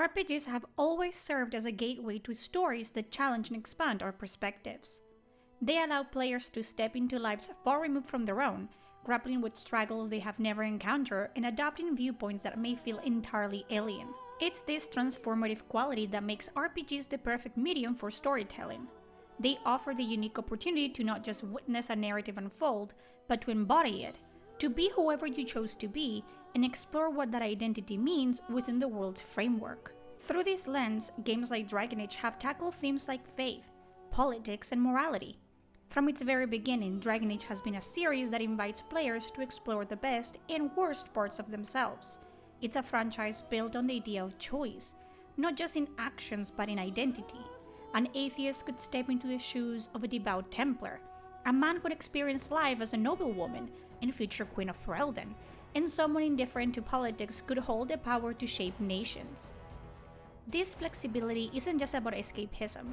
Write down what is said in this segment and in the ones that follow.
RPGs have always served as a gateway to stories that challenge and expand our perspectives. They allow players to step into lives far removed from their own, grappling with struggles they have never encountered and adopting viewpoints that may feel entirely alien. It's this transformative quality that makes RPGs the perfect medium for storytelling. They offer the unique opportunity to not just witness a narrative unfold, but to embody it, to be whoever you chose to be, and explore what that identity means within the world's framework. Through this lens, games like Dragon Age have tackled themes like faith, politics, and morality. From its very beginning, Dragon Age has been a series that invites players to explore the best and worst parts of themselves. It's a franchise built on the idea of choice, not just in actions but in identity. An atheist could step into the shoes of a devout Templar. A man could experience life as a noblewoman and future Queen of Ferelden, and someone indifferent to politics could hold the power to shape nations. This flexibility isn't just about escapism,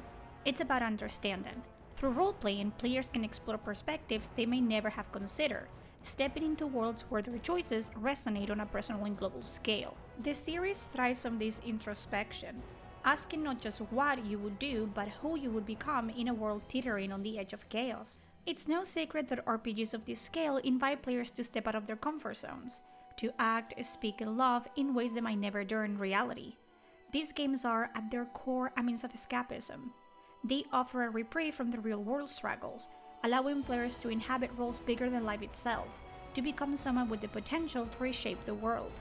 it's about understanding. Through role-playing, players can explore perspectives they may never have considered, stepping into worlds where their choices resonate on a personal and global scale. The series thrives on this introspection, asking not just what you would do, but who you would become in a world teetering on the edge of chaos. It's no secret that RPGs of this scale invite players to step out of their comfort zones, to act, speak, and love in ways they might never dare in reality. These games are, at their core, a means of escapism. They offer a reprieve from the real-world struggles, allowing players to inhabit roles bigger than life itself, to become someone with the potential to reshape the world.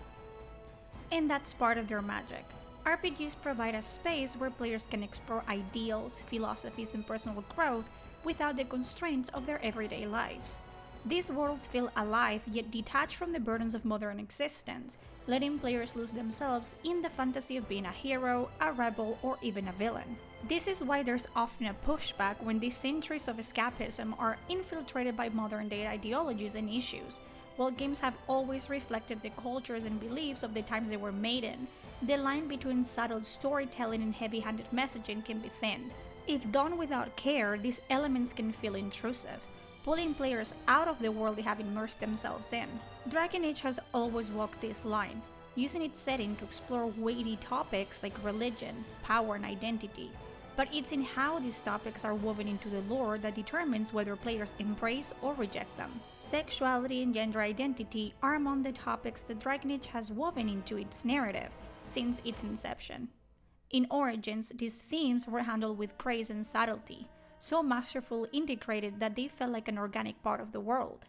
And that's part of their magic. RPGs provide a space where players can explore ideals, philosophies, and personal growth without the constraints of their everyday lives. These worlds feel alive yet detached from the burdens of modern existence, letting players lose themselves in the fantasy of being a hero, a rebel, or even a villain. This is why there's often a pushback when these centuries of escapism are infiltrated by modern-day ideologies and issues. While games have always reflected the cultures and beliefs of the times they were made in, the line between subtle storytelling and heavy-handed messaging can be thin. If done without care, these elements can feel intrusive, pulling players out of the world they have immersed themselves in. Dragon Age has always walked this line, using its setting to explore weighty topics like religion, power, and identity. But it's in how these topics are woven into the lore that determines whether players embrace or reject them. Sexuality and gender identity are among the topics that Dragon Age has woven into its narrative since its inception. In Origins, these themes were handled with grace and subtlety, so masterfully integrated that they felt like an organic part of the world.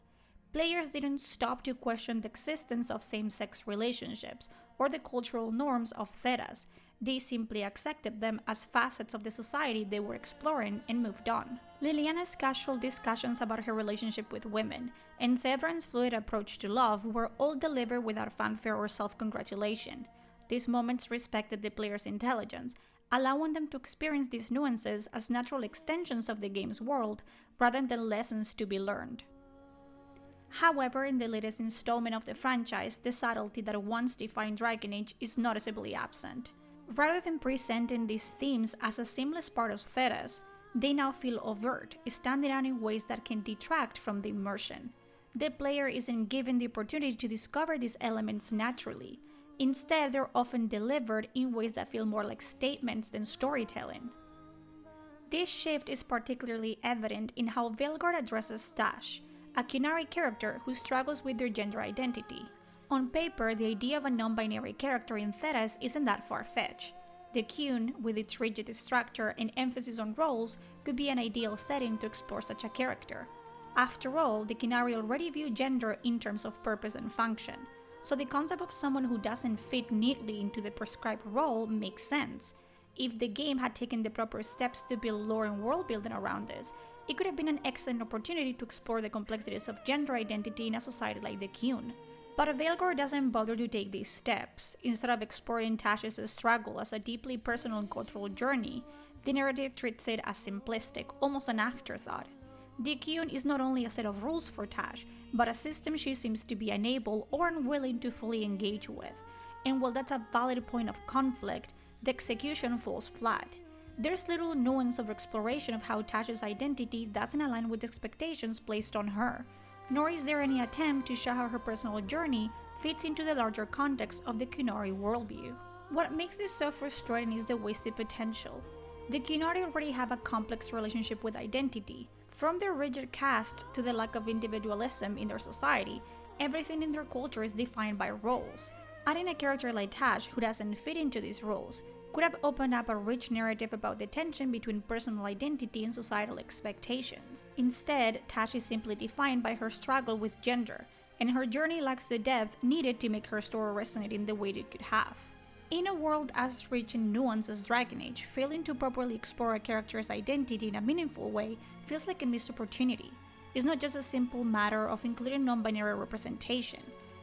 Players didn't stop to question the existence of same-sex relationships or the cultural norms of Thedas. They simply accepted them as facets of the society they were exploring and moved on. Liliana's casual discussions about her relationship with women and Severan's fluid approach to love were all delivered without fanfare or self-congratulation. These moments respected the player's intelligence, allowing them to experience these nuances as natural extensions of the game's world rather than lessons to be learned. However, in the latest installment of the franchise, the subtlety that once defined Dragon Age is noticeably absent. Rather than presenting these themes as a seamless part of Thedas, they now feel overt, standing out in ways that can detract from the immersion. The player isn't given the opportunity to discover these elements naturally. Instead, they're often delivered in ways that feel more like statements than storytelling. This shift is particularly evident in how Veilguard addresses Taash, a Qunari character who struggles with their gender identity. On paper, the idea of a non-binary character in Thedas isn't that far-fetched. The Qun, with its rigid structure and emphasis on roles, could be an ideal setting to explore such a character. After all, the Qunari already view gender in terms of purpose and function, so the concept of someone who doesn't fit neatly into the prescribed role makes sense. If the game had taken the proper steps to build lore and world building around this, it could have been an excellent opportunity to explore the complexities of gender identity in a society like the Qun. But Veilguard doesn't bother to take these steps. Instead of exploring Tash's struggle as a deeply personal and cultural journey, the narrative treats it as simplistic, almost an afterthought. The Qun is not only a set of rules for Taash, but a system she seems to be unable or unwilling to fully engage with. And while that's a valid point of conflict, the execution falls flat. There's little nuance of exploration of how Tash's identity doesn't align with expectations placed on her, nor is there any attempt to show how her personal journey fits into the larger context of the Qunari worldview. What makes this so frustrating is the wasted potential. The Kinari already have a complex relationship with identity. From their rigid caste to the lack of individualism in their society, everything in their culture is defined by roles. Adding a character like Taash, who doesn't fit into these roles, could have opened up a rich narrative about the tension between personal identity and societal expectations. Instead, Taash is simply defined by her struggle with gender, and her journey lacks the depth needed to make her story resonate in the way it could have. In a world as rich in nuance as Dragon Age, failing to properly explore a character's identity in a meaningful way feels like a missed opportunity. It's not just a simple matter of including non-binary representation.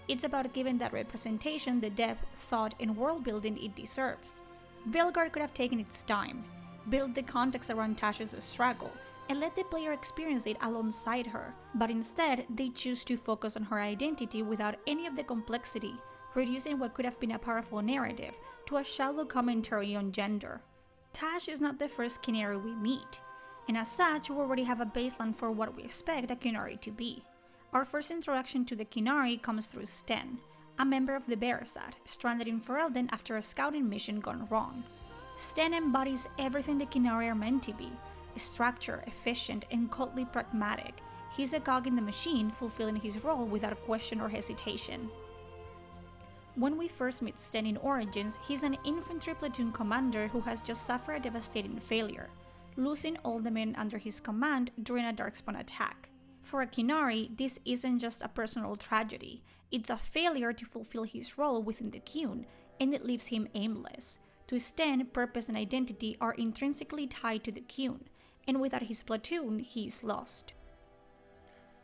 It's about giving that representation the depth, thought, and world building it deserves. Veilguard could have taken its time, built the context around Tash's struggle, and let the player experience it alongside her, but instead they choose to focus on her identity without any of the complexity, reducing what could have been a powerful narrative to a shallow commentary on gender. Taash is not the first Kinari we meet, and as such we already have a baseline for what we expect a Kinari to be. Our first introduction to the Kinari comes through Sten, a member of the Beresat, stranded in Ferelden after a scouting mission gone wrong. Sten embodies everything the Kinari are meant to be: structured, efficient, and coldly pragmatic. He's a cog in the machine, fulfilling his role without question or hesitation. When we first meet Sten in Origins, he's an infantry platoon commander who has just suffered a devastating failure, losing all the men under his command during a Darkspawn attack. For a Kinari, this isn't just a personal tragedy, it's a failure to fulfill his role within the Qun, and it leaves him aimless. To Sten, purpose and identity are intrinsically tied to the Qun, and without his platoon, he is lost.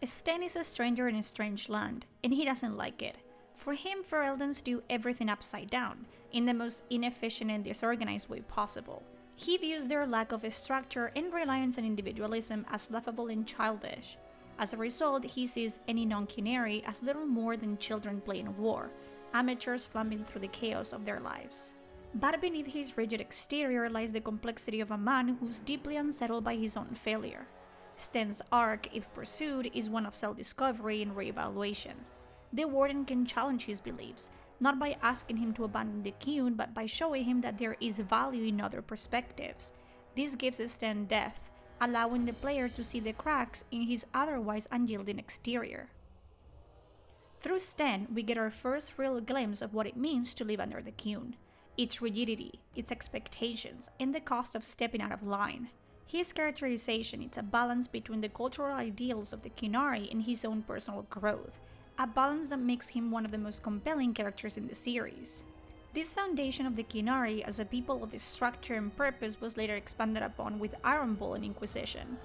Sten is a stranger in a strange land, and he doesn't like it. For him, Fereldans do everything upside down, in the most inefficient and disorganized way possible. He views their lack of structure and reliance on individualism as laughable and childish. As a result, he sees any non-Kinari as little more than children playing war, amateurs flambing through the chaos of their lives. But beneath his rigid exterior lies the complexity of a man who's deeply unsettled by his own failure. Sten's arc, if pursued, is one of self-discovery and re-evaluation. The Warden can challenge his beliefs, not by asking him to abandon the Qun, but by showing him that there is value in other perspectives. This gives Sten depth, allowing the player to see the cracks in his otherwise unyielding exterior. Through Sten, we get our first real glimpse of what it means to live under the Qun, its rigidity, its expectations, and the cost of stepping out of line. His characterization is a balance between the cultural ideals of the Kinari and his own personal growth, a balance that makes him one of the most compelling characters in the series. This foundation of the Kinari as a people of structure and purpose was later expanded upon with Iron Bull and Inquisition.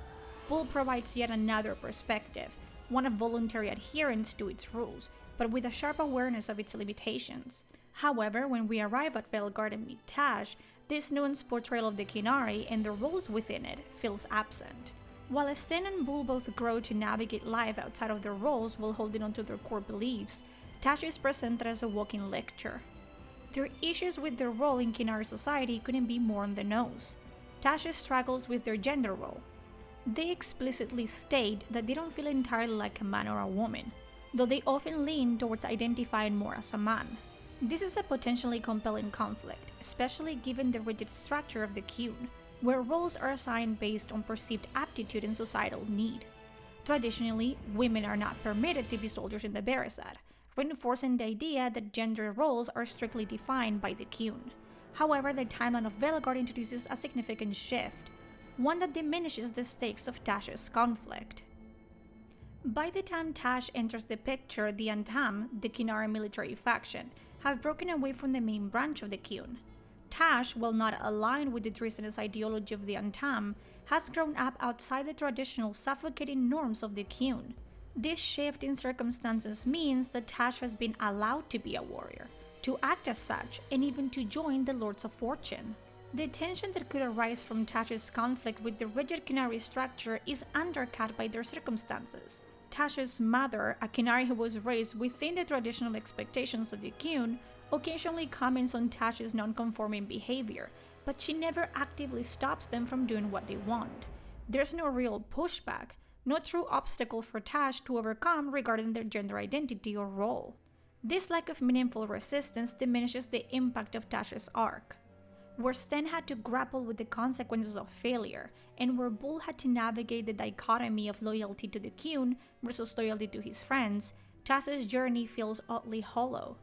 Bull provides yet another perspective, one of voluntary adherence to its rules, but with a sharp awareness of its limitations. However, when we arrive at Veilguard and meet Taash, this nuanced portrayal of the Kinari and the roles within it feels absent. While Sten and Bull both grow to navigate life outside of their roles while holding onto their core beliefs, Taash is presented as a walking lecture. Their issues with their role in Kinari society couldn't be more on the nose. Taash struggles with their gender role. They explicitly state that they don't feel entirely like a man or a woman, though they often lean towards identifying more as a man. This is a potentially compelling conflict, especially given the rigid structure of the Qun, where roles are assigned based on perceived aptitude and societal need. Traditionally, women are not permitted to be soldiers in the Beresat, reinforcing the idea that gender roles are strictly defined by the Qun. However, the timeline of Veilguard introduces a significant shift, one that diminishes the stakes of Taash's conflict. By the time Taash enters the picture, the Antam, the Kinari military faction, have broken away from the main branch of the Qun. Taash, while not aligned with the treasonous ideology of the Antam, has grown up outside the traditional suffocating norms of the Qun. This shift in circumstances means that Taash has been allowed to be a warrior, to act as such, and even to join the Lords of Fortune. The tension that could arise from Taash's conflict with the rigid Kinari structure is undercut by their circumstances. Taash's mother, a Kinari who was raised within the traditional expectations of the Qun, occasionally comments on Taash's non-conforming behavior, but she never actively stops them from doing what they want. There's no real pushback, no true obstacle for Taash to overcome regarding their gender identity or role. This lack of meaningful resistance diminishes the impact of Taash's arc. Where Sten had to grapple with the consequences of failure, and where Bull had to navigate the dichotomy of loyalty to the Qun versus loyalty to his friends, Taash's journey feels oddly hollow.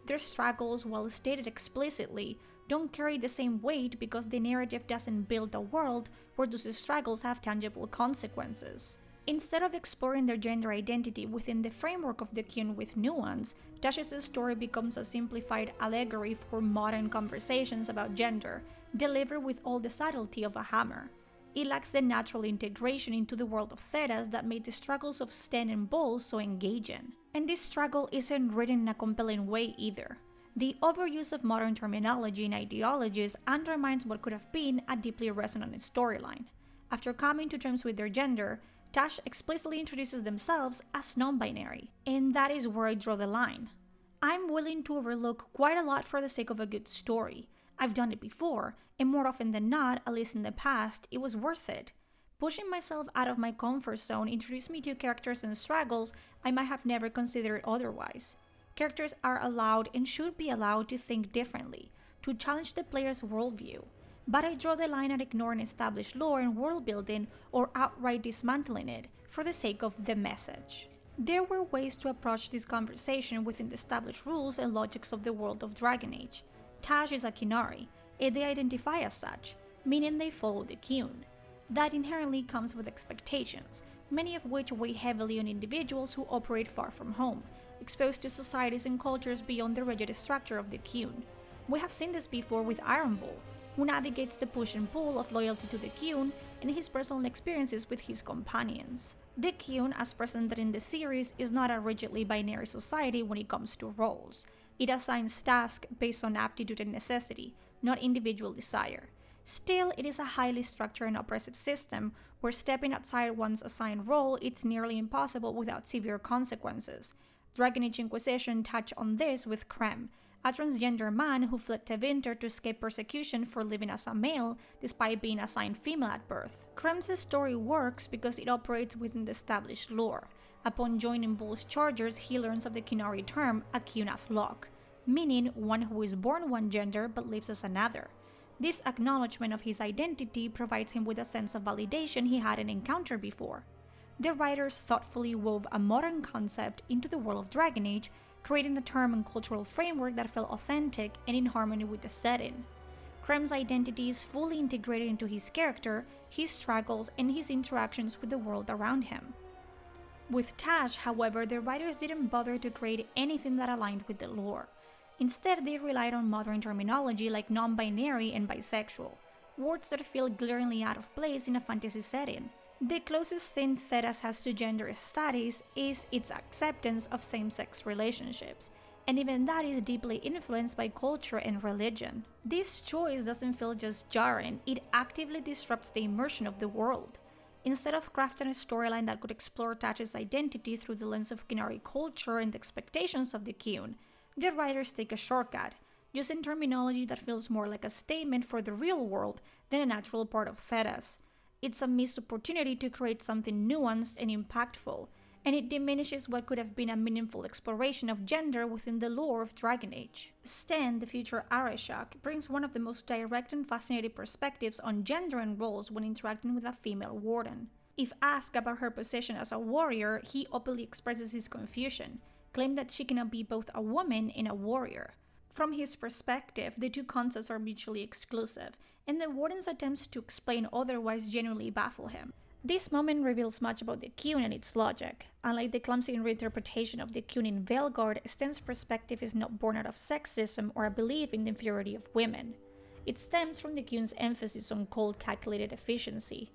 Their struggles, while stated explicitly, don't carry the same weight because the narrative doesn't build a world where those struggles have tangible consequences. Instead of exploring their gender identity within the framework of the Qun with nuance, Taash's story becomes a simplified allegory for modern conversations about gender, delivered with all the subtlety of a hammer. It lacks the natural integration into the world of Thedas that made the struggles of Sten and Bull so engaging. And this struggle isn't written in a compelling way either. The overuse of modern terminology and ideologies undermines what could have been a deeply resonant storyline. After coming to terms with their gender, Taash explicitly introduces themselves as non-binary, and that is where I draw the line. I'm willing to overlook quite a lot for the sake of a good story. I've done it before, and more often than not, at least in the past, it was worth it. Pushing myself out of my comfort zone introduced me to characters and struggles I might have never considered otherwise. Characters are allowed and should be allowed to think differently, to challenge the player's worldview. But I draw the line at ignoring established lore and world building or outright dismantling it for the sake of the message. There were ways to approach this conversation within the established rules and logics of the world of Dragon Age. Taash is a Qunari, and they identify as such, meaning they follow the Qun. That inherently comes with expectations, many of which weigh heavily on individuals who operate far from home, exposed to societies and cultures beyond the rigid structure of the Qun. We have seen this before with Iron Bull, who navigates the push and pull of loyalty to the Qun and his personal experiences with his companions. The Qun, as presented in the series, is not a rigidly binary society when it comes to roles. It assigns tasks based on aptitude and necessity, not individual desire. Still, it is a highly structured and oppressive system where stepping outside one's assigned role is nearly impossible without severe consequences. Dragon Age Inquisition touched on this with Krem, a transgender man who fled Tevinter to escape persecution for living as a male despite being assigned female at birth. Krem's story works because it operates within the established lore. Upon joining Bull's Chargers, he learns of the Qunari term a Qunath lock, meaning one who is born one gender but lives as another. This acknowledgement of his identity provides him with a sense of validation he hadn't encountered before. The writers thoughtfully wove a modern concept into the world of Dragon Age, creating a term and cultural framework that felt authentic and in harmony with the setting. Krem's identity is fully integrated into his character, his struggles, and his interactions with the world around him. With Taash, however, the writers didn't bother to create anything that aligned with the lore. Instead, they relied on modern terminology like non-binary and bisexual, words that feel glaringly out of place in a fantasy setting. The closest thing Thedas has to gender studies is its acceptance of same-sex relationships, and even that is deeply influenced by culture and religion. This choice doesn't feel just jarring, it actively disrupts the immersion of the world. Instead of crafting a storyline that could explore Taash's identity through the lens of Qunari culture and the expectations of the Qun, the writers take a shortcut, using terminology that feels more like a statement for the real world than a natural part of Thedas. It's a missed opportunity to create something nuanced and impactful, and it diminishes what could have been a meaningful exploration of gender within the lore of Dragon Age. Sten, the future Arishok, brings one of the most direct and fascinating perspectives on gender and roles when interacting with a female warden. If asked about her position as a warrior, he openly expresses his confusion, claiming that she cannot be both a woman and a warrior. From his perspective, the two concepts are mutually exclusive, and the warden's attempts to explain otherwise genuinely baffle him. This moment reveals much about the Qun and its logic. Unlike the clumsy reinterpretation of the Qun in Veilguard, Sten's perspective is not born out of sexism or a belief in the inferiority of women. It stems from the Qun's emphasis on cold, calculated efficiency.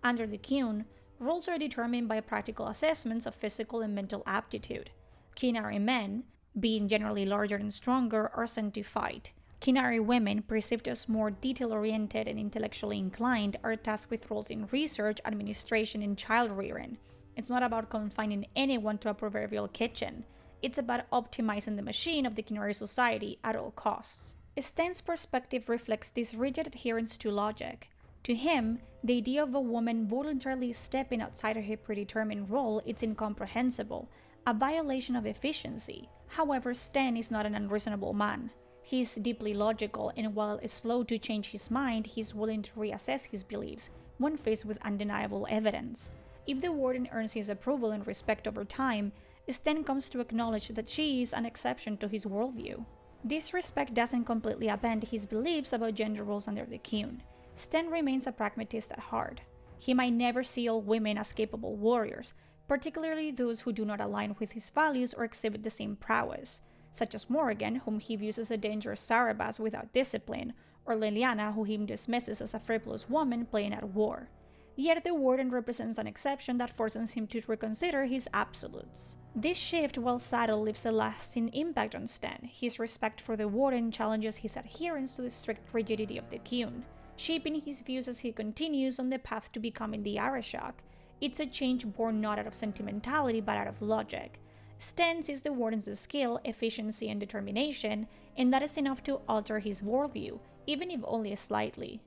Under the Qun, roles are determined by practical assessments of physical and mental aptitude. Qunari men, being generally larger and stronger, are sent to fight. Qunari women, perceived as more detail-oriented and intellectually inclined, are tasked with roles in research, administration, and child-rearing. It's not about confining anyone to a proverbial kitchen. It's about optimizing the machine of the Qunari society at all costs. Sten's perspective reflects this rigid adherence to logic. To him, the idea of a woman voluntarily stepping outside of her predetermined role is incomprehensible, a violation of efficiency. However, Sten is not an unreasonable man. He is deeply logical, and while slow to change his mind, he is willing to reassess his beliefs when faced with undeniable evidence. If the warden earns his approval and respect over time, Sten comes to acknowledge that she is an exception to his worldview. This respect doesn't completely upend his beliefs about gender roles under the Qun. Sten remains a pragmatist at heart. He might never see all women as capable warriors, particularly those who do not align with his values or exhibit the same prowess, such as Morrigan, whom he views as a dangerous Sarabas without discipline, or Liliana, who he dismisses as a frivolous woman playing at war. Yet the warden represents an exception that forces him to reconsider his absolutes. This shift, while subtle, leaves a lasting impact on Sten. His respect for the warden challenges his adherence to the strict rigidity of the Qun, shaping his views as he continues on the path to becoming the Arishok. It's a change born not out of sentimentality but out of logic. Sten sees the warden's skill, efficiency, and determination, and that is enough to alter his worldview, even if only slightly.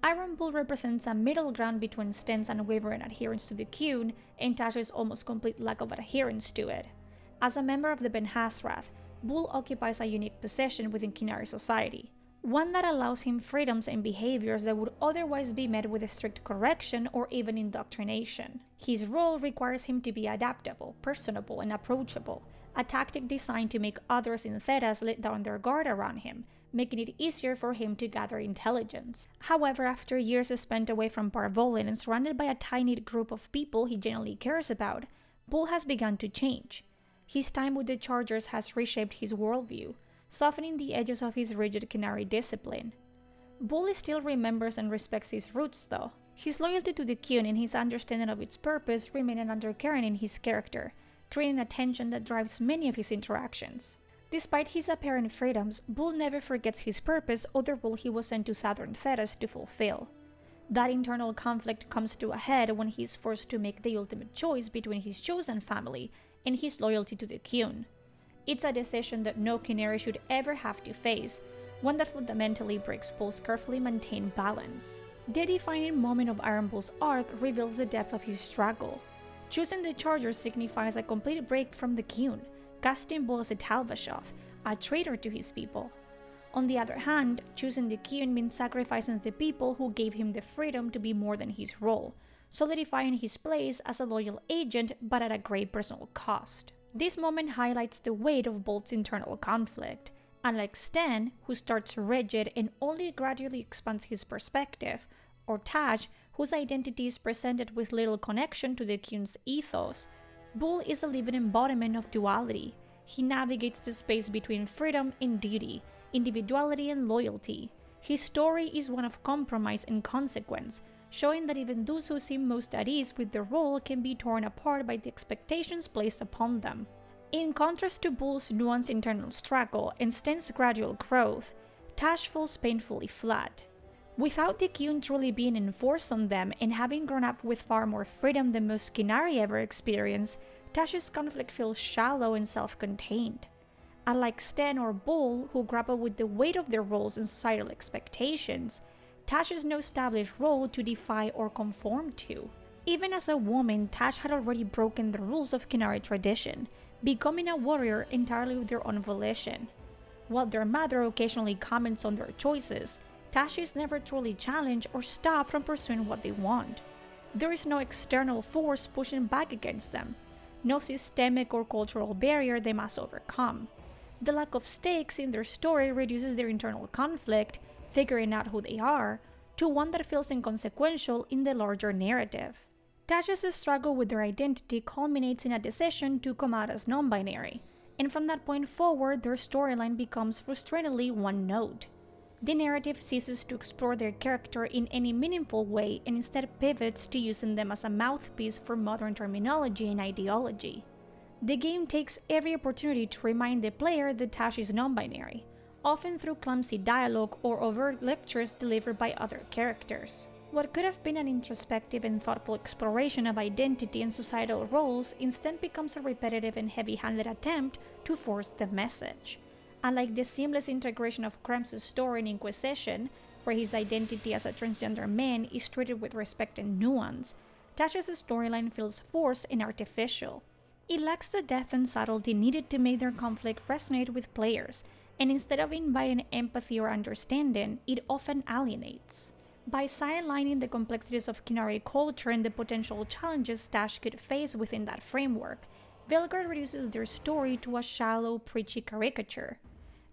Iron Bull represents a middle ground between Sten's unwavering adherence to the Qun and Taash's almost complete lack of adherence to it. As a member of the Ben Hasrath, Bull occupies a unique position within Qunari society, one that allows him freedoms and behaviors that would otherwise be met with strict correction or even indoctrination. His role requires him to be adaptable, personable, and approachable, a tactic designed to make others in Thedas let down their guard around him, making it easier for him to gather intelligence. However, after years spent away from Parvolin and surrounded by a tiny group of people he genuinely cares about, Bull has begun to change. His time with the Chargers has reshaped his worldview, softening the edges of his rigid Qunari discipline. Bull still remembers and respects his roots, though. His loyalty to the Qun and his understanding of its purpose remain an undercurrent in his character, creating a tension that drives many of his interactions. Despite his apparent freedoms, Bull never forgets his purpose or the role he was sent to Southern Thedas to fulfill. That internal conflict comes to a head when he is forced to make the ultimate choice between his chosen family and his loyalty to the Qun. It's a decision that no Qunari should ever have to face, one that fundamentally breaks Bull's carefully maintained balance. The defining moment of Iron Bull's arc reveals the depth of his struggle. Choosing the Charger signifies a complete break from the Qun, casting Bull as a Talvashov, a traitor to his people. On the other hand, choosing the Qun means sacrificing the people who gave him the freedom to be more than his role, solidifying his place as a loyal agent but at a great personal cost. This moment highlights the weight of Bull's internal conflict. Unlike Sten, who starts rigid and only gradually expands his perspective, or Taash, whose identity is presented with little connection to the Qun's ethos, Bull is a living embodiment of duality. He navigates the space between freedom and duty, individuality and loyalty. His story is one of compromise and consequence, showing that even those who seem most at ease with their role can be torn apart by the expectations placed upon them. In contrast to Bull's nuanced internal struggle and Sten's gradual growth, Taash falls painfully flat. Without the Qun truly being enforced on them and having grown up with far more freedom than most Qunari ever experienced, Taash's conflict feels shallow and self-contained. Unlike Sten or Bull, who grapple with the weight of their roles and societal expectations, Taash has no established role to defy or conform to. Even as a woman, Taash had already broken the rules of Qunari tradition, becoming a warrior entirely with their own volition. While their mother occasionally comments on their choices, Taash is never truly challenged or stopped from pursuing what they want. There is no external force pushing back against them, no systemic or cultural barrier they must overcome. The lack of stakes in their story reduces their internal conflict, figuring out who they are, to one that feels inconsequential in the larger narrative. Taash's struggle with their identity culminates in a decision to come out as non-binary, and from that point forward, their storyline becomes frustratingly one note. The narrative ceases to explore their character in any meaningful way and instead pivots to using them as a mouthpiece for modern terminology and ideology. The game takes every opportunity to remind the player that Taash is non-binary, often through clumsy dialogue or overt lectures delivered by other characters. What could have been an introspective and thoughtful exploration of identity and societal roles instead becomes a repetitive and heavy-handed attempt to force the message. Unlike the seamless integration of Krem's story in Inquisition, where his identity as a transgender man is treated with respect and nuance, Taash's storyline feels forced and artificial. It lacks the depth and subtlety needed to make their conflict resonate with players, and instead of inviting empathy or understanding, it often alienates. By sidelining the complexities of Kinari culture and the potential challenges Taash could face within that framework, Velgard reduces their story to a shallow, preachy caricature.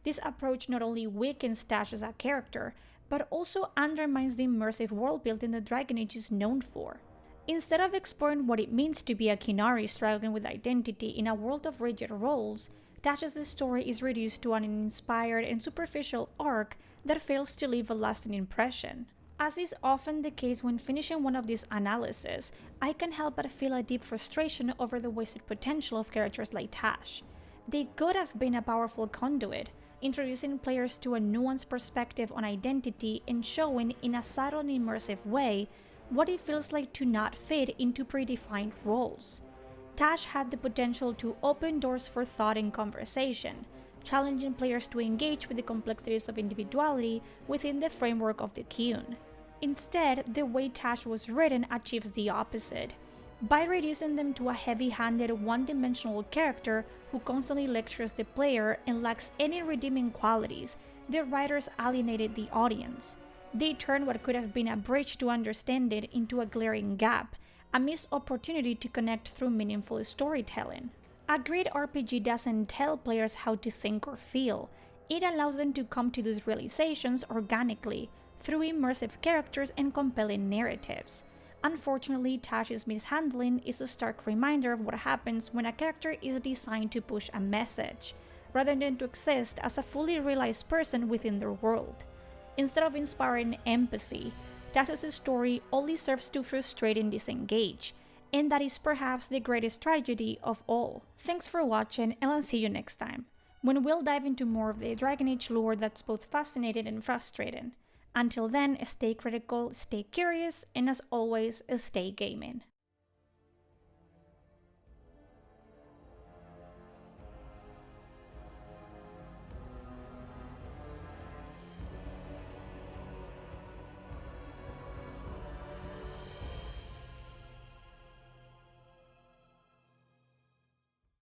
This approach not only weakens Taash as a character, but also undermines the immersive world-building that Dragon Age is known for. Instead of exploring what it means to be a Kinari struggling with identity in a world of rigid roles, Taash's story is reduced to an uninspired and superficial arc that fails to leave a lasting impression. As is often the case when finishing one of these analyses, I can't help but feel a deep frustration over the wasted potential of characters like Taash. They could have been a powerful conduit, introducing players to a nuanced perspective on identity and showing in a subtle and immersive way what it feels like to not fit into predefined roles. Taash had the potential to open doors for thought and conversation, challenging players to engage with the complexities of individuality within the framework of the Qun. Instead, the way Taash was written achieves the opposite. By reducing them to a heavy-handed, one-dimensional character who constantly lectures the player and lacks any redeeming qualities, the writers alienated the audience. They turned what could have been a bridge to understand it into a glaring gap, a missed opportunity to connect through meaningful storytelling. A great RPG doesn't tell players how to think or feel. It allows them to come to those realizations organically, through immersive characters and compelling narratives. Unfortunately, Taash's mishandling is a stark reminder of what happens when a character is designed to push a message, rather than to exist as a fully realized person within their world. Instead of inspiring empathy, Taash's story only serves to frustrate and disengage, and that is perhaps the greatest tragedy of all. Thanks for watching, and I'll see you next time, when we'll dive into more of the Dragon Age lore that's both fascinating and frustrating. Until then, stay critical, stay curious, and as always, stay gaming.